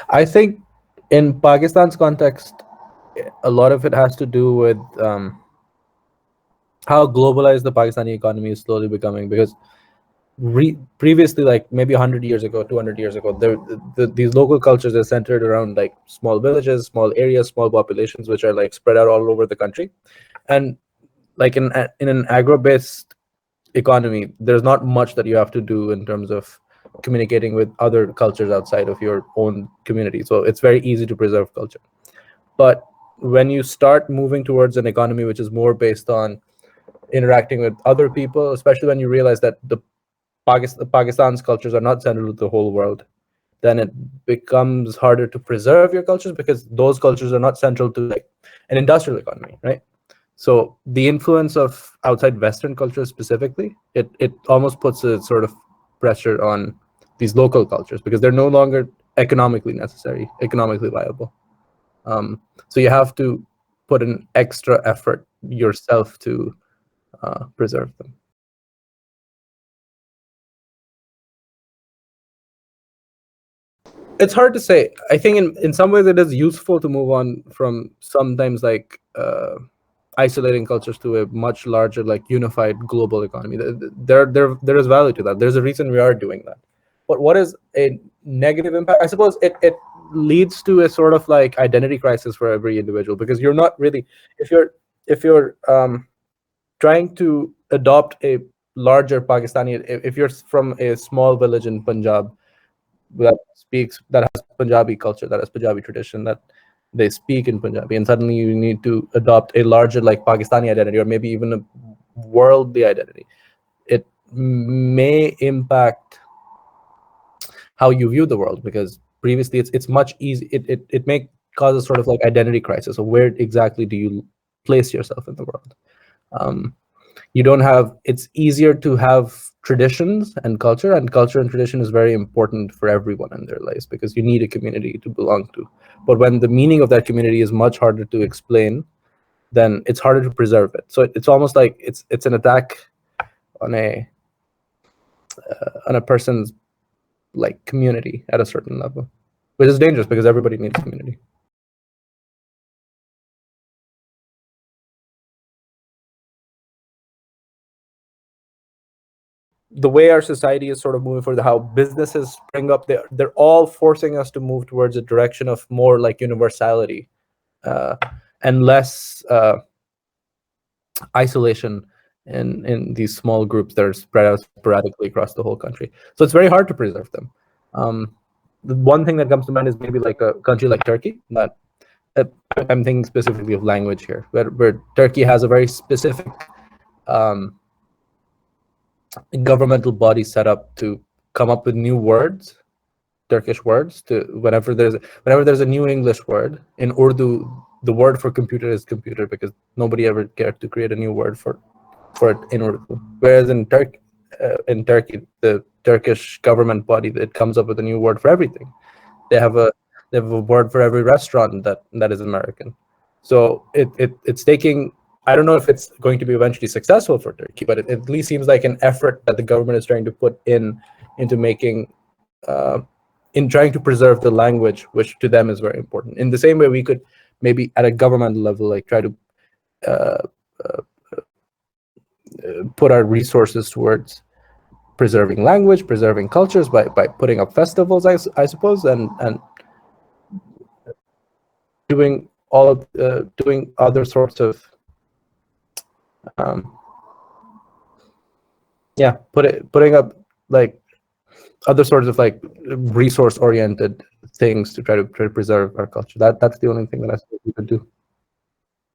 I think in Pakistan's context, a lot of it has to do with how globalized the Pakistani economy is slowly becoming. Because previously, like maybe 100 years ago, 200 years ago, these local cultures are centered around like small villages, small areas, small populations, which are like spread out all over the country. And like in an agro-based economy, there's not much that you have to do in terms of communicating with other cultures outside of your own community. So it's very easy to preserve culture. But when you start moving towards an economy which is more based on interacting with other people, especially when you realize that Pakistan's cultures are not central to the whole world, then it becomes harder to preserve your cultures, because those cultures are not central to like an industrial economy, right? So the influence of outside Western cultures specifically, it almost puts a sort of pressure on these local cultures, because they're no longer economically necessary, economically viable. So you have to put an extra effort yourself to preserve them. It's hard to say. I think in some ways it is useful to move on from sometimes like isolating cultures to a much larger, like unified global economy. There is value to that. There's a reason we are doing that. But what is a negative impact? I suppose it leads to a sort of like identity crisis for every individual, because you're not really, if you're trying to adopt a larger Pakistani, if you're from a small village in Punjab that has Punjabi culture, that has Punjabi tradition, that they speak in Punjabi, and suddenly you need to adopt a larger like Pakistani identity, or maybe even a worldly identity, it may impact how you view the world, because previously it's much easy, it may cause a sort of like identity crisis of where exactly do you place yourself in the world. You don't have, it's easier to have traditions and culture, and tradition is very important for everyone in their lives, because you need a community to belong to. But when the meaning of that community is much harder to explain, then it's harder to preserve it. So it's almost like it's an attack on a person's like community at a certain level, which is dangerous because everybody needs community. The way our society is sort of moving forward, how businesses spring up, they're all forcing us to move towards a direction of more like universality, and less isolation in these small groups that are spread out sporadically across the whole country. So it's very hard to preserve them. The one thing that comes to mind is maybe like a country like Turkey, but I'm thinking specifically of language here, where Turkey has a very specific governmental body set up to come up with new words, Turkish words, to whenever there's a new English word. In Urdu, the word for computer is computer, because nobody ever cared to create a new word for it in Urdu. Whereas in Turkey, the Turkish government body, that comes up with a new word for everything. They have a word for every restaurant that is American. So it's taking. I don't know if it's going to be eventually successful for Turkey, but it at least seems like an effort that the government is trying to put into making, in trying to preserve the language, which to them is very important. In the same way, we could maybe at a government level, like try to put our resources towards preserving language, preserving cultures by putting up festivals, I suppose, and doing doing other sorts of putting up like other sorts of like resource oriented things to try to preserve our culture. That's the only thing that I think we could do.